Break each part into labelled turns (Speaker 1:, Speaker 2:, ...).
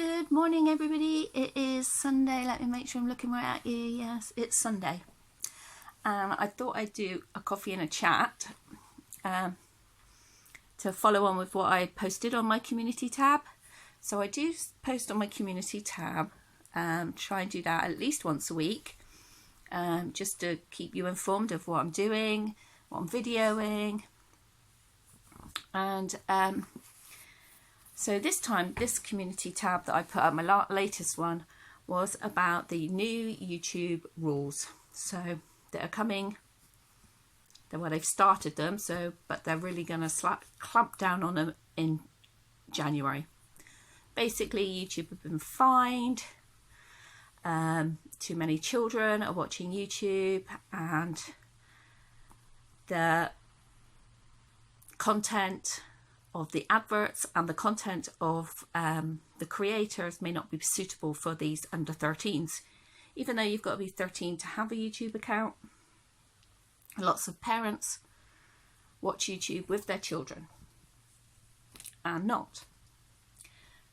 Speaker 1: Good morning, everybody. It is Sunday. Let me make sure I'm looking right at you. Yes, it's Sunday. And I thought I'd do a coffee and a chat to follow on with what I posted on my community tab. So I do post on my community tab, try and do that at least once a week, just to keep you informed of what I'm doing, what I'm videoing. And so this time, this community tab that I put up, my latest one, was about the new YouTube rules. So that are coming, well, they've started them, but they're really going to clamp down on them in January. Basically, YouTube have been fined. Too many children are watching YouTube, and the content of the adverts and the content of the creators may not be suitable for these under 13s, even though you've got to be 13 to have a YouTube account. Lots of parents watch YouTube with their children and not.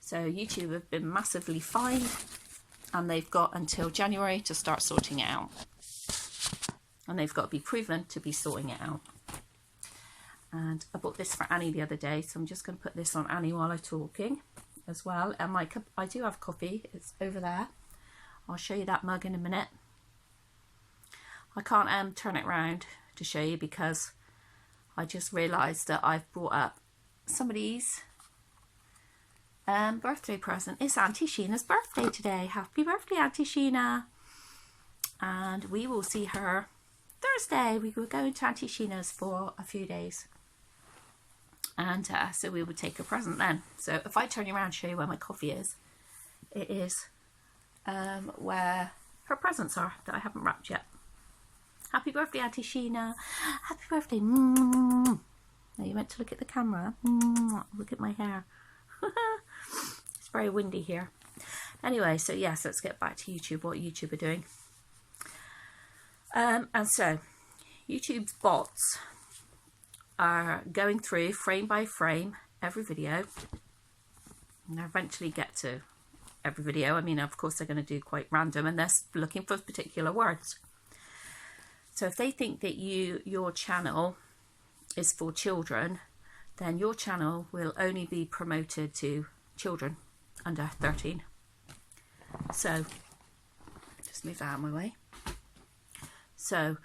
Speaker 1: So YouTube have been massively fined, and they've got until January to start sorting it out, and they've got to be proven to be sorting it out. And I bought this for Annie the other day, so I'm just going to put this on Annie while I'm talking as well. And my cup, I do have coffee, it's over there. I'll show you that mug in a minute. I can't turn it round to show you because I just realised that I've brought up somebody's birthday present. It's Auntie Sheena's birthday today. Happy birthday, Auntie Sheena. And we will see her Thursday. We will go to Auntie Sheena's for a few days. And so we would take a present then. So if I turn you around and show you where my coffee is, it is where her presents are that I haven't wrapped yet. Happy birthday, Auntie Sheena. Happy birthday. Now you meant to look at the camera. Look at my hair. It's very windy here. Anyway, so yes, let's get back to YouTube, what YouTube are doing. And so YouTube's bots are going through frame by frame every video, and they'll eventually get to every video. I mean, of course they're going to do quite random, and they're looking for particular words. So if they think that your channel is for children, then your channel will only be promoted to children under 13. So just move that out of my way. So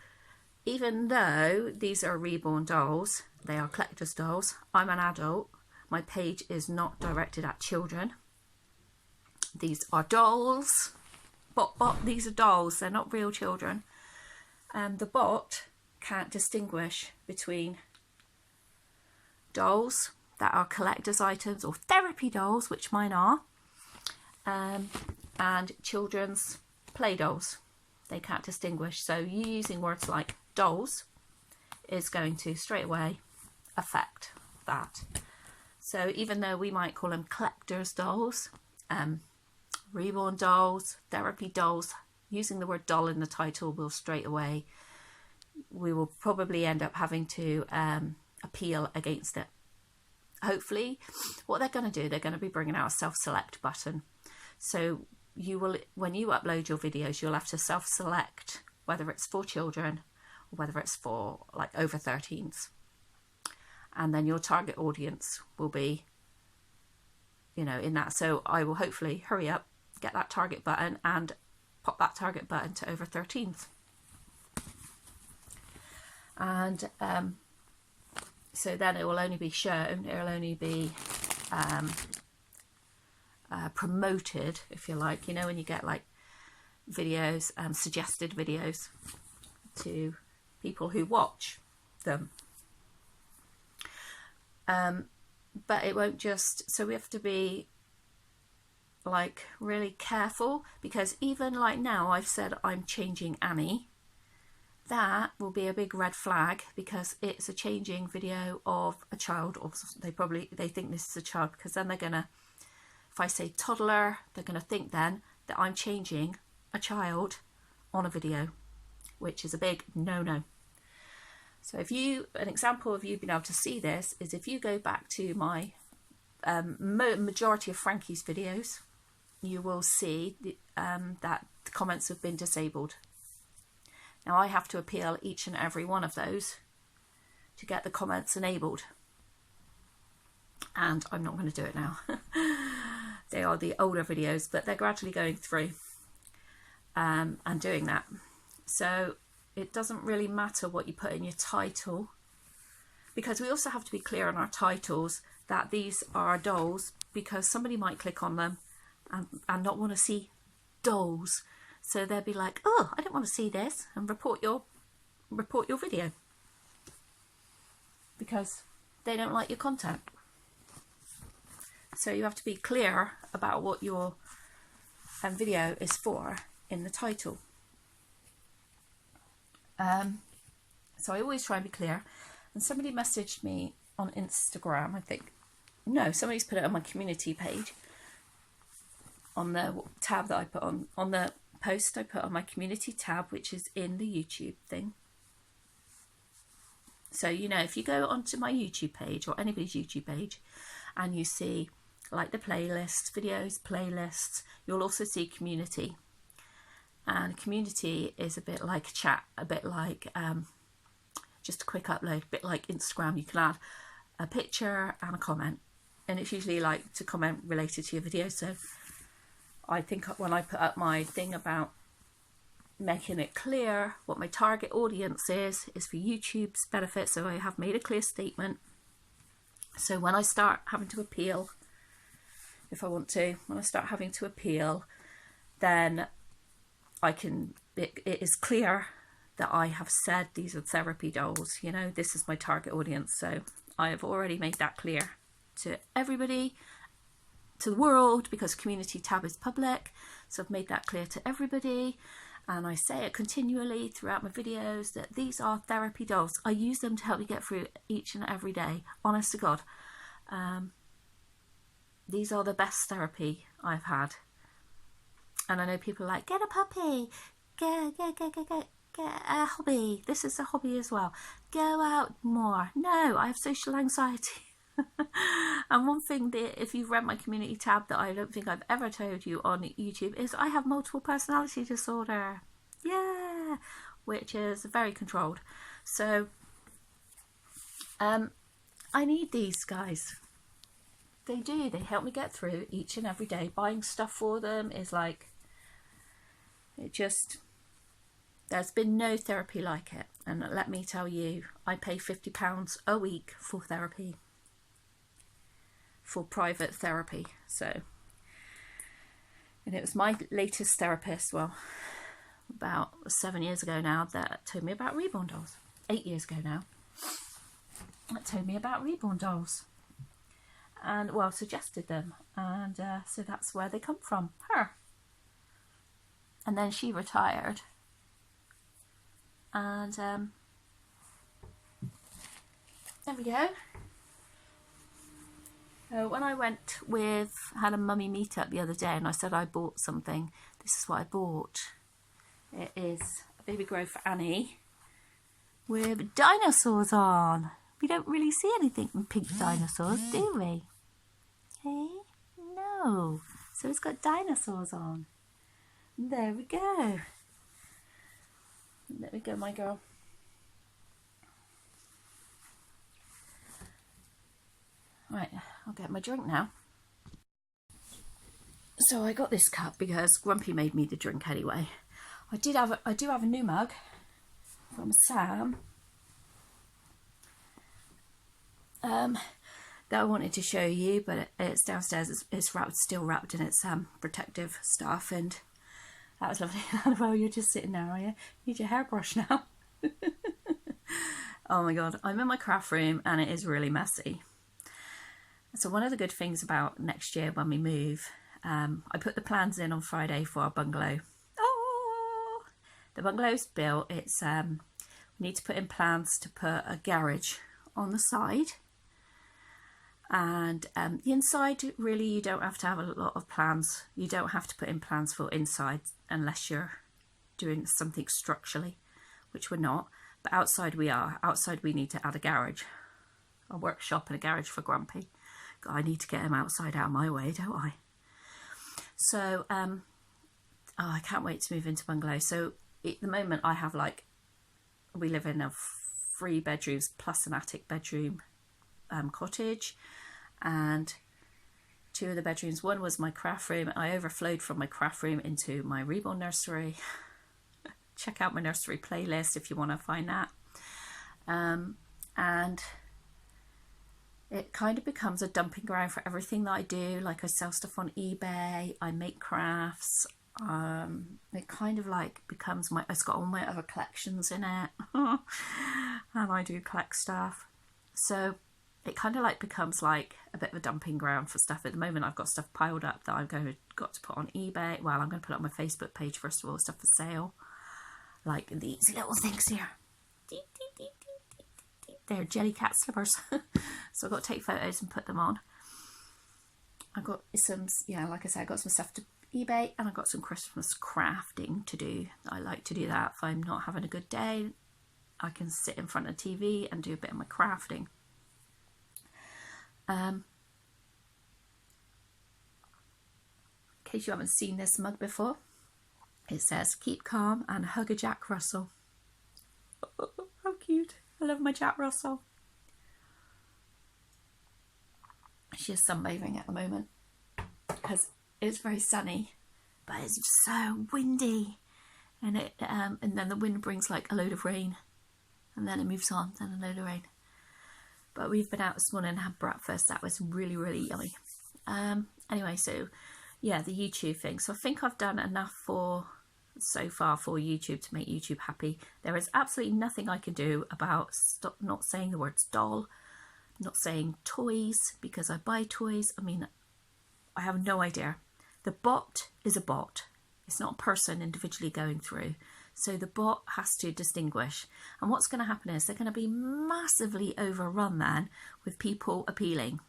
Speaker 1: even though these are reborn dolls, they are collector's dolls, I'm an adult, my page is not directed at children. These are dolls. These are dolls, they're not real children. And the bot can't distinguish between dolls that are collector's items or therapy dolls, which mine are, and children's play dolls. They can't distinguish. So you using words like dolls is going to straight away affect that. So even though we might call them collector's dolls, reborn dolls, therapy dolls, using the word doll in the title will straight away, we will probably end up having to appeal against it. Hopefully what they're going to do, they're going to be bringing out a self-select button. So you will, when you upload your videos, you'll have to self-select whether it's for children or whether it's for like over 13s. And then your target audience will be, you know, in that. So I will hopefully hurry up, get that target button and pop that target button to over 13s. And so then it will only be shown, it will only be promoted, if you like, you know, when you get like videos, suggested videos to people who watch them. But it won't just, so we have to be like really careful, because even like now I've said I'm changing Annie, that will be a big red flag because it's a changing video of a child, or they think this is a child, because then they're gonna, if I say toddler, they're gonna think then that I'm changing a child on a video, which is a big no-no. So if you, an example of you being able to see this is if you go back to my majority of Frankie's videos, you will see that the comments have been disabled. Now I have to appeal each and every one of those to get the comments enabled, and I'm not going to do it now. They are the older videos, but they're gradually going through and doing that. So it doesn't really matter what you put in your title, because we also have to be clear in our titles that these are dolls, because somebody might click on them and not want to see dolls. So they'll be like, oh, I don't want to see this, and report your video because they don't like your content. So you have to be clear about what your video is for in the title. So I always try and be clear. And somebody messaged me on Instagram, I think. No, somebody's put it on my community page, on the tab that I put on the post I put on my community tab, which is in the YouTube thing. So, you know, if you go onto my YouTube page or anybody's YouTube page and you see like the playlists, videos, playlists, you'll also see community. And community is a bit like chat, a bit like just a quick upload, a bit like Instagram. You can add a picture and a comment, and it's usually like to comment related to your video. So I think when I put up my thing about making it clear what my target audience is for YouTube's benefit, so I have made a clear statement. So when I start having to appeal, if I want to, when I start having to appeal, then it is clear that I have said these are therapy dolls, you know, this is my target audience. So I have already made that clear to everybody, to the world, because community tab is public. So I've made that clear to everybody, and I say it continually throughout my videos that these are therapy dolls. I use them to help me get through each and every day, honest to God. These are the best therapy I've had. And I know people are like, get a puppy, get a hobby. This is a hobby as well. Go out more. No, I have social anxiety. And one thing that, if you've read my community tab, that I don't think I've ever told you on YouTube is I have multiple personality disorder. Yeah, which is very controlled. So I need these guys. They do. They help me get through each and every day. Buying stuff for them is like, there's been no therapy like it. And let me tell you, I pay £50 a week for therapy, for private therapy. So, and it was my latest therapist, well, about 7 years ago now, that told me about reborn dolls. 8 years ago now, that told me about reborn dolls. And, well, suggested them. And so that's where they come from, her. And then she retired. And there we go. When I had a mummy meetup the other day, and I said I bought something. This is what I bought. It is a baby grow for Annie with dinosaurs on. We don't really see anything in pink dinosaurs, do we? Hey? No. So it's got dinosaurs on. There we go. There we go, my girl. Right, I'll get my drink now. So I got this cup because Grumpy made me the drink anyway. I do have a new mug from Sam. That I wanted to show you, but it's downstairs. It's still wrapped in its protective stuff, and that was lovely. Well, you're just sitting there, are you? Need your hairbrush now. Oh my God, I'm in my craft room and it is really messy. So one of the good things about next year when we move, I put the plans in on Friday for our bungalow. Oh, the bungalow's built. It's we need to put in plans to put a garage on the side. And the inside, really, you don't have to have a lot of plans. You don't have to put in plans for inside unless you're doing something structurally, which we're not. But outside we are. Outside we need to add a garage, a workshop and a garage for Grumpy. God, I need to get him outside out of my way, don't I? So oh, I can't wait to move into bungalow. So at the moment I have like, we live in a 3 bedrooms plus an attic bedroom cottage, and 2 of the bedrooms, one was my craft room. I overflowed from my craft room into my REBORN nursery. Check out my nursery playlist if you want to find that. And it kind of becomes a dumping ground for everything that I do. Like I sell stuff on eBay, I make crafts. It kind of like becomes my, it's got all my other collections in it. And I do collect stuff. So it kind of like becomes like a bit of a dumping ground for stuff. At the moment I've got stuff piled up that I've got to put on eBay. Well, I'm going to put it on my Facebook page first of all, stuff for sale. Like these little things here. They're jelly cat slippers. So I've got to take photos and put them on. I've got some, yeah, like I said, I got some stuff to eBay, and I've got some Christmas crafting to do. I like to do that. If I'm not having a good day, I can sit in front of the TV and do a bit of my crafting. In case you haven't seen this mug before, it says keep calm and hug a Jack Russell. How cute. I love my Jack Russell. She is sunbathing at the moment because it's very sunny, but it's so windy, and it and then the wind brings like a load of rain, and then it moves on, then a load of rain. But we've been out this morning and had breakfast. That was really, really yummy. Anyway, so yeah, the YouTube thing. So I think I've done enough so far for YouTube to make YouTube happy. There is absolutely nothing I can do about not saying the words doll, not saying toys, because I buy toys. I mean, I have no idea. The bot is a bot. It's not a person individually going through. So the bot has to distinguish. And what's going to happen is they're going to be massively overrun then with people appealing.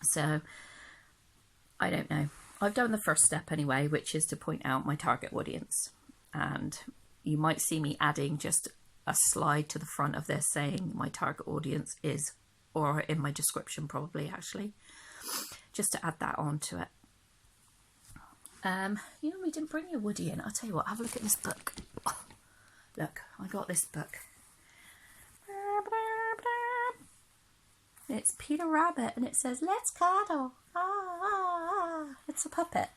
Speaker 1: So I don't know. I've done the first step anyway, which is to point out my target audience. And you might see me adding just a slide to the front of this saying my target audience is, or in my description probably actually, just to add that on to it. You know, we didn't bring your Woody in. I'll tell you what, have a look at this book. Oh, look, I got this book. It's Peter Rabbit, and it says, let's cuddle. It's a puppet.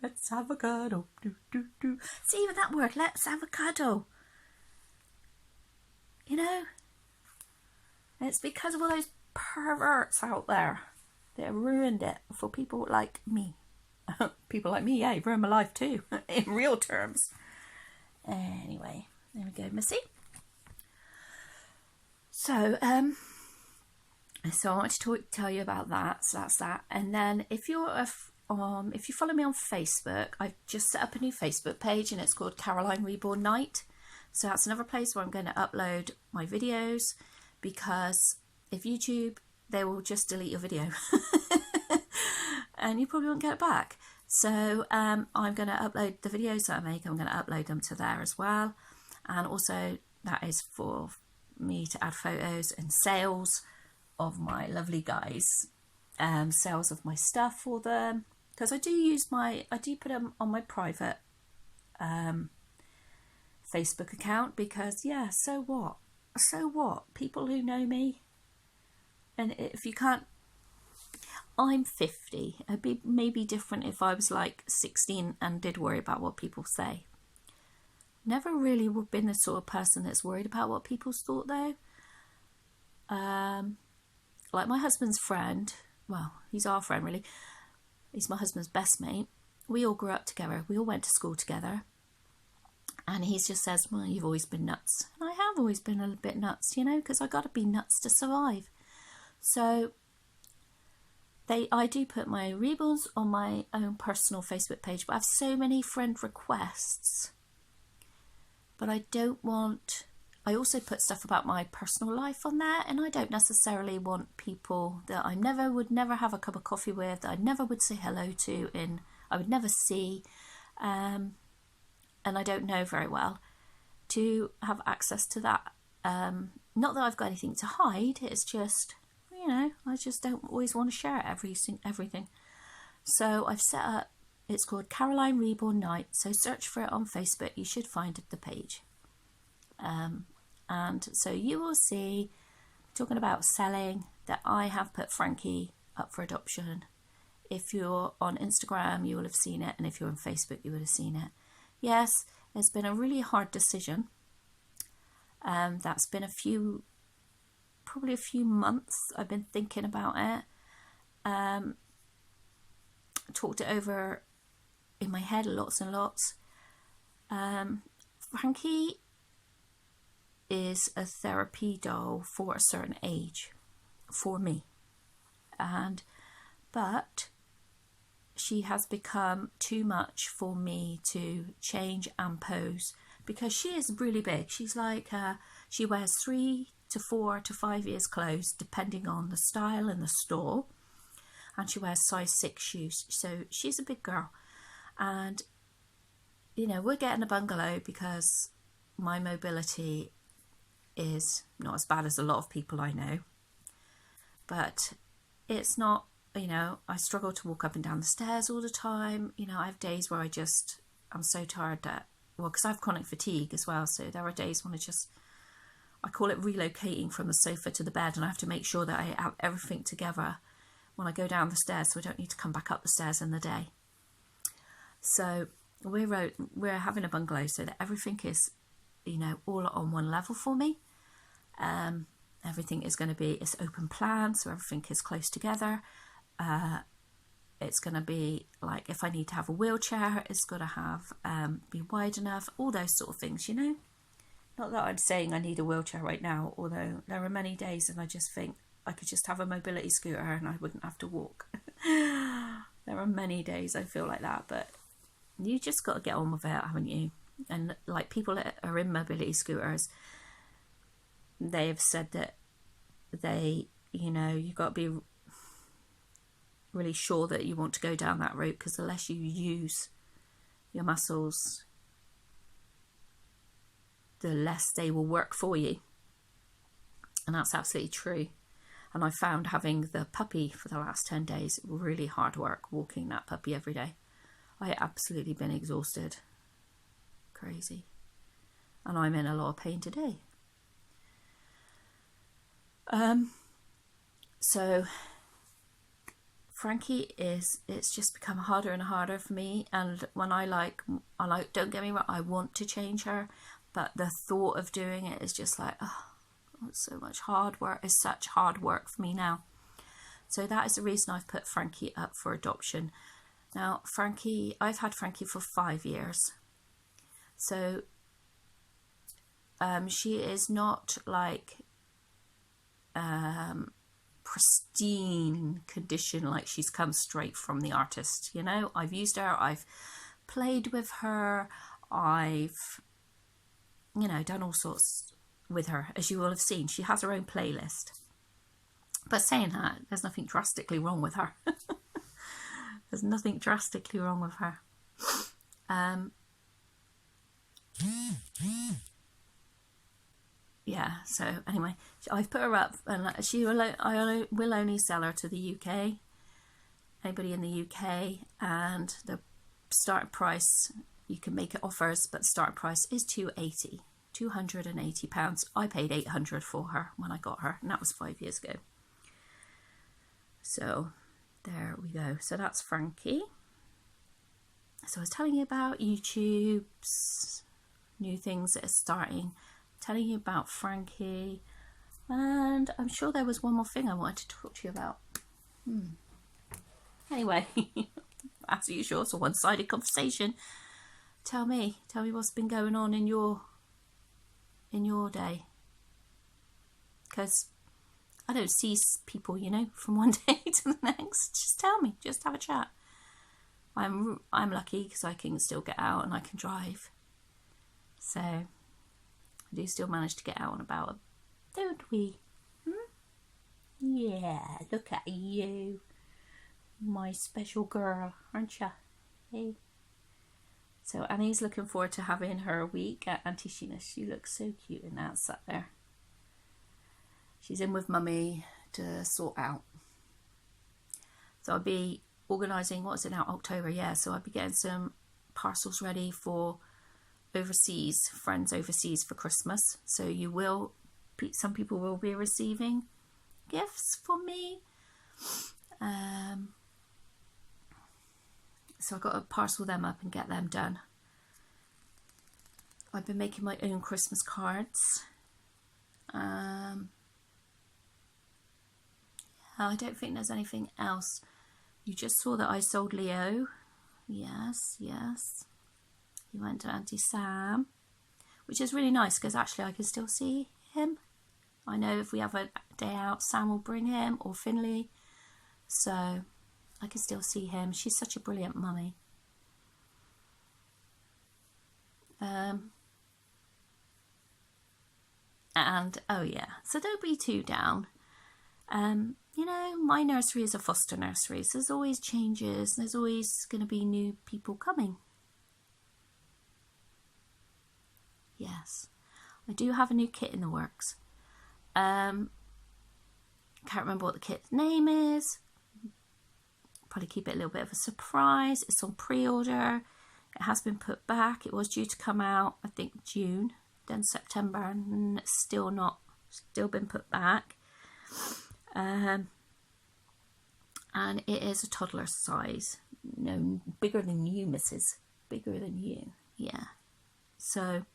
Speaker 1: Let's have a cuddle. Do, do, do. See, even that word, let's have a cuddle. You know, it's because of all those perverts out there that ruined it for people like me. People like me, yeah, you've ruined my life too, in real terms. Anyway, there we go, Missy. So, so I want to tell you about that. So that's that. And then if you follow me on Facebook, I've just set up a new Facebook page, and it's called Caroline Reborn Night. So that's another place where I'm going to upload my videos, because if YouTube, they will just delete your video and you probably won't get it back. So I'm going to upload the videos that I make. I'm going to upload them to there as well. And also that is for me to add photos and sales of my lovely guys, sales of my stuff for them, because I do put them on my private Facebook account, because yeah, so what, people who know me. And if you can't, I'm 50. It'd be maybe different if I was like 16 and did worry about what people say. Never really been the sort of person that's worried about what people's thought though. Like my husband's friend, well, he's our friend really. He's my husband's best mate. We all grew up together. We all went to school together. And he just says, well, you've always been nuts. And I have always been a bit nuts, you know, because I got to be nuts to survive. So I do put my reborns on my own personal Facebook page, but I have so many friend requests. But I don't want, I also put stuff about my personal life on there, and I don't necessarily want people that I would never have a cup of coffee with, that I never would say hello to, I would never see, and I don't know very well, to have access to that. Not that I've got anything to hide, it's just, you know, I just don't always want to share everything. So I've set up, it's called Caroline Reborn Night. So search for it on Facebook. You should find the page. And so you will see, talking about selling, that I have put Frankie up for adoption. If you're on Instagram, you will have seen it. And if you're on Facebook, you would have seen it. Yes, it's been a really hard decision. That's been probably a few months I've been thinking about it. Talked it over in my head lots and lots. Frankie is a therapy doll for a certain age for me, but she has become too much for me to change and pose, because she is really big. She's like she wears 3 to 4 to 5 years clothes depending on the style and the store, and she wears size 6 shoes, so she's a big girl. And you know, we're getting a bungalow because my mobility is not as bad as a lot of people I know, but it's not, you know, I struggle to walk up and down the stairs all the time. You know, I have days where I'm so tired that, well, because I have chronic fatigue as well, so there are days when I call it relocating from the sofa to the bed, and I have to make sure that I have everything together when I go down the stairs, so I don't need to come back up the stairs in the day. So we're having a bungalow so that everything is, you know, all on one level for me. Everything is going to be, it's open plan, so everything is close together. It's going to be like, if I need to have a wheelchair, it's got to have be wide enough, all those sort of things, you know. Not that I'm saying I need a wheelchair right now, although there are many days and I just think I could just have a mobility scooter and I wouldn't have to walk. There are many days I feel like that, but you just got to get on with it, haven't you? And like people that are in mobility scooters, they have said that you know, you've got to be really sure that you want to go down that route, because unless you use your muscles, the less they will work for you. And that's absolutely true. And I found having the puppy for the last 10 days really hard work, walking that puppy every day. I had absolutely been exhausted. Crazy. And I'm in a lot of pain today. So Frankie it's just become harder and harder for me. And when I don't get me wrong, I want to change her, but the thought of doing it is just like, oh, it's so much hard work. It's such hard work for me now. So that is the reason I've put Frankie up for adoption. Now, Frankie, I've had Frankie for 5 years. So she is not like pristine condition, like she's come straight from the artist, you know. I've used her, I've played with her, I've, you know, done all sorts with her. As you will have seen, she has her own playlist. But saying that, there's nothing drastically wrong with her. There's nothing drastically wrong with her. Yeah, so anyway, I've put her up, and I will only sell her to the UK. Anybody in the UK, and the start price, you can make it offers, but the start price is £280. I paid £800 for her when I got her, and that was 5 years ago. So there we go. So that's Frankie. So I was telling you about YouTube's new things that are starting, telling you about Frankie, and I'm sure there was one more thing I wanted to talk to you about. Anyway, as usual, it's a one-sided conversation. Tell me what's been going on in your day, because I don't see people, you know, from one day to the next. Just tell me, just have a chat. I'm lucky because I can still get out and I can drive, so I do still manage to get out and about, don't we? Yeah, look at you, my special girl, aren't you? Hey. So Annie's looking forward to having her week at Auntie Sheena's. She looks so cute in that, sat there. She's in with Mummy to sort out. So I'll be organising, what is it now, October, yeah, so I'll be getting some parcels ready for overseas, friends overseas for Christmas. So some people will be receiving gifts from me. So I've got to parcel them up and get them done. I've been making my own Christmas cards. I don't think there's anything else. You just saw that I sold Leo. Yes. He went to Auntie Sam, which is really nice because actually I can still see him. I know if we have a day out, Sam will bring him, or Finley. So I can still see him. She's such a brilliant mummy. And oh yeah, so don't be too down. You know, my nursery is a foster nursery, so there's always changes. There's always going to be new people coming. Yes, I do have a new kit in the works. Can't remember what the kit's name is. Probably keep it a little bit of a surprise. It's on pre-order. It has been put back. It was due to come out, I think, June, then September, and it's still been put back. And it is a toddler size. No, bigger than you, missus. Bigger than you. Yeah. So,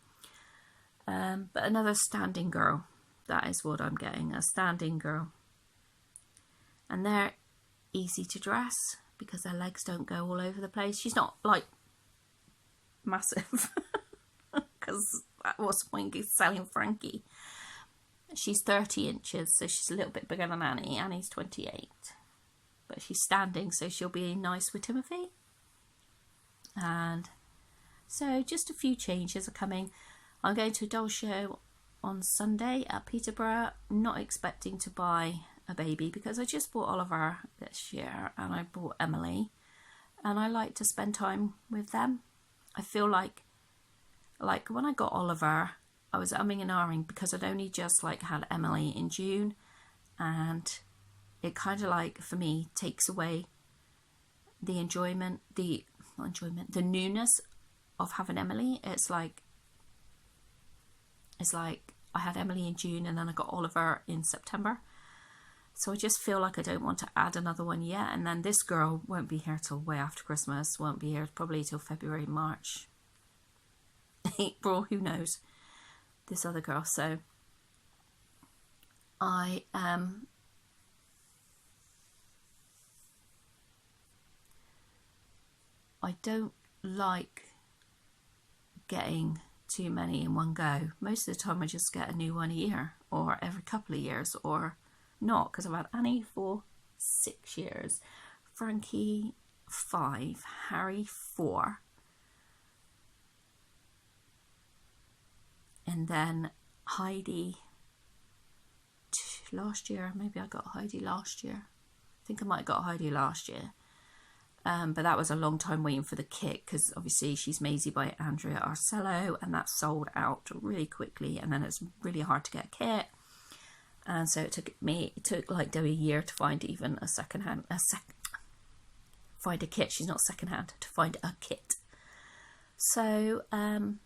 Speaker 1: but another standing girl. That is what I'm getting, a standing girl. And they're easy to dress because their legs don't go all over the place. She's not like massive because that was when he's selling Frankie. She's 30 inches, so she's a little bit bigger than Annie. Annie's 28. But she's standing, so she'll be nice with Timothy. And so just a few changes are coming. I'm going to a doll show on Sunday at Peterborough. Not expecting to buy a baby because I just bought Oliver this year and I bought Emily. And I like to spend time with them. I feel like when I got Oliver, I was umming and ahhing because I'd only just had Emily in June, and it kind of for me takes away the the newness of having Emily. It's like I had Emily in June and then I got Oliver in September. So I just feel like I don't want to add another one yet. And then this girl won't be here till way after Christmas, won't be here probably till February, March, April, who knows, this other girl. So I don't like getting too many in one go. Most of the time I just get a new one a year or every couple of years, or not, because I've had Annie for 6 years, Frankie 5, Harry 4, and then Heidi last year. Maybe I got Heidi last year. I think I might have got Heidi last year. But that was a long time waiting for the kit because obviously she's Maisie by Andrea Arcello, and that sold out really quickly, and then it's really hard to get a kit. And so it took like Debbie a year to find even a find a kit. She's not secondhand, to find a kit. So, and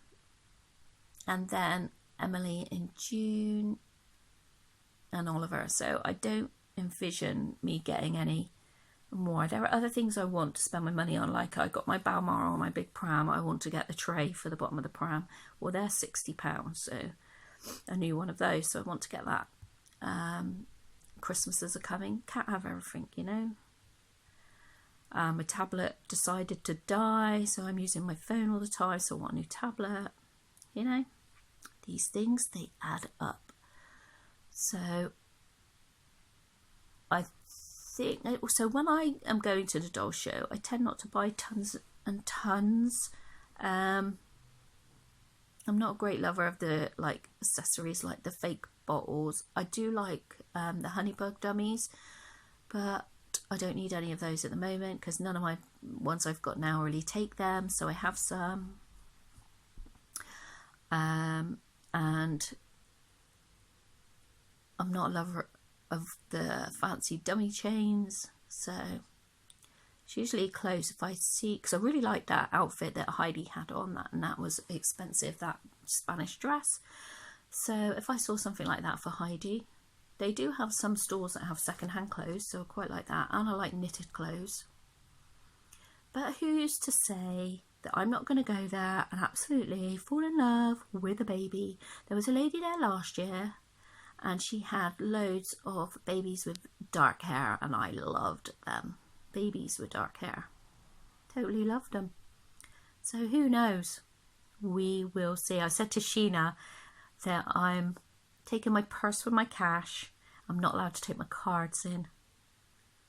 Speaker 1: then Emily in June and Oliver. So I don't envision me getting any more. There are other things I want to spend my money on, like I got my Balmoral or my big pram. I want to get the tray for the bottom of the pram. Well, they're £60, so a new one of those. So I want to get that. Christmases are coming. Can't have everything, you know. My tablet decided to die, so I'm using my phone all the time, so I want a new tablet. You know, these things, they add up. So I think, so when I am going to the doll show, I tend not to buy tons and tons. I'm not a great lover of the accessories, like the fake bottles. I do like the Honeybug dummies, but I don't need any of those at the moment because none of my ones I've got now really take them. So I have some, and I'm not a lover of the fancy dummy chains, so It's usually clothes if I see, because I really like that outfit that Heidi had on, and that was expensive, that Spanish dress. So if I saw something like that for Heidi, they do have some stores that have second-hand clothes, so I quite like that, and I like knitted clothes. But who's to say that I'm not going to go there and absolutely fall in love with a baby? There was a lady there last year, and she had loads of babies with dark hair, and I loved them. Babies with dark hair. Totally loved them. So who knows? We will see. I said to Sheena that I'm taking my purse with my cash. I'm not allowed to take my cards in.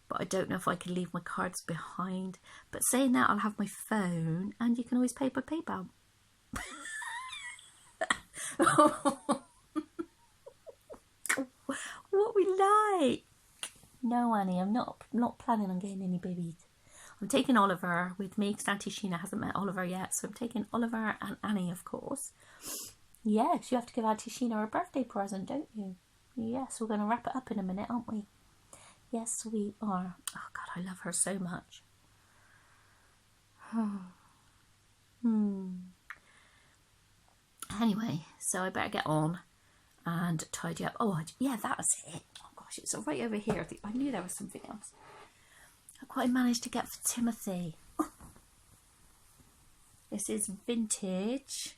Speaker 1: But I don't know if I can leave my cards behind. But saying that, I'll have my phone, and you can always pay by PayPal. What we like. No, Annie, I'm not planning on getting any babies. I'm taking Oliver with me because Auntie Sheena hasn't met Oliver yet. So I'm taking Oliver and Annie, of course. Yes, you have to give Auntie Sheena a birthday present, don't you? Yes, we're going to wrap it up in a minute, aren't we? Yes, we are. Oh, God, I love her so much. Anyway, so I better get on and tidy up. Oh, yeah, that was it. Oh, gosh, it's right over here. I knew there was something else. Look what I managed to get for Timothy. This is vintage.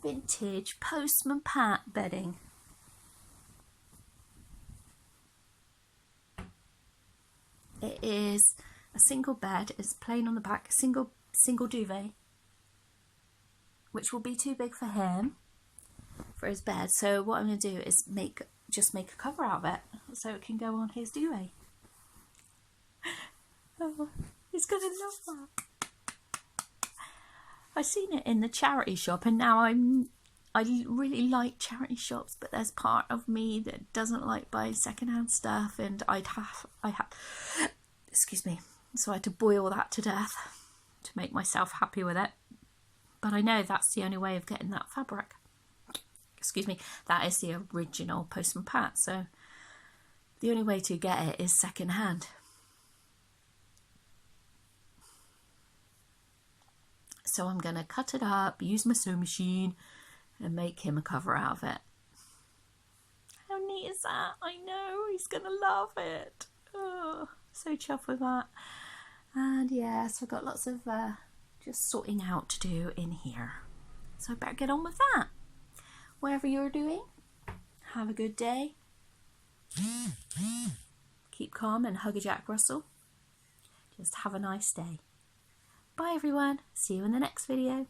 Speaker 1: Vintage Postman Pat bedding. It is a single bed. It's plain on the back. A single duvet, which will be too big for him for his bed. So what I'm going to do is just make a cover out of it so it can go on his duvet. Oh, he's going to love that. I've seen it in the charity shop, and now I really like charity shops, but there's part of me that doesn't like buying secondhand stuff, and I had excuse me, so I had to boil that to death to make myself happy with it. But I know that's the only way of getting that fabric. Excuse me, that is the original Postman Pat, so the only way to get it is secondhand. So I'm going to cut it up, use my sewing machine, and make him a cover out of it. How neat is that? I know, he's going to love it. Oh, so chuffed with that. And yeah, so I've got lots of just sorting out to do in here. So I better get on with that. Whatever you're doing, have a good day. Keep calm and hug a Jack Russell. Just have a nice day. Bye everyone. See you in the next video.